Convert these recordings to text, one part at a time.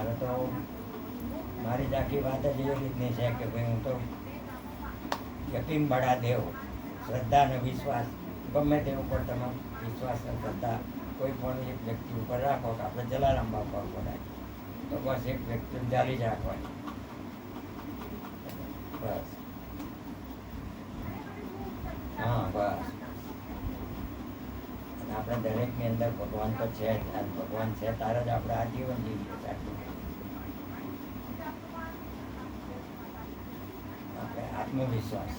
મારે તો મારી જ આખી વાત જ એવી રીતની છે કે ભાઈ હું તો યકીન બળા દેવ, શ્રદ્ધા અને વિશ્વાસ ગમે તે ઉપર તમે વિશ્વાસ અને શ્રદ્ધા કોઈ પણ એક વ્યક્તિ ઉપર રાખો કે આપણે જલારામ બાપા ઉપર રાખીએ તો બસ એક વ્યક્તિ જાળી જ રાખવાની. બસ હા બસ. અને આપણે દરેકની અંદર ભગવાન તો છે જ, અને ભગવાન છે તારે જ આપણે આ જીવન જીવીએ સાચું. આપણે આત્મવિશ્વાસ.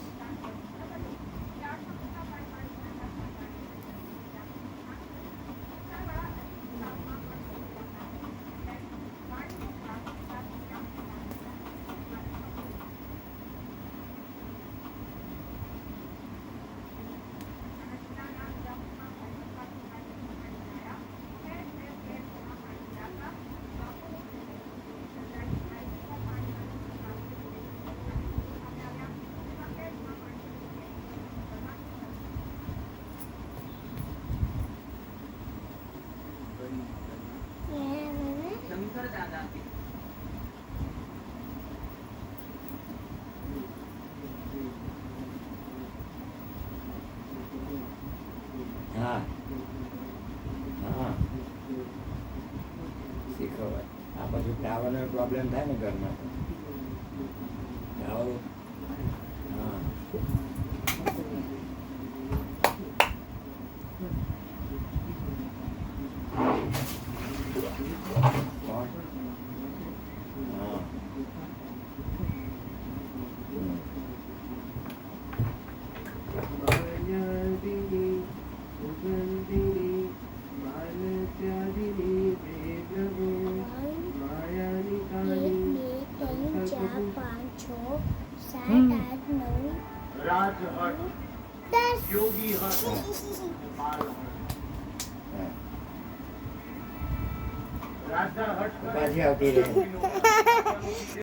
શંકર દાદા હા હા શીખવાય. આ બધું ટાવરનો પ્રોબ્લેમ થાય ને ઘરમાં તો ટાવર. હા કોણ? હા યોગી હટ રાજા હટ પાછી આવતી રહે.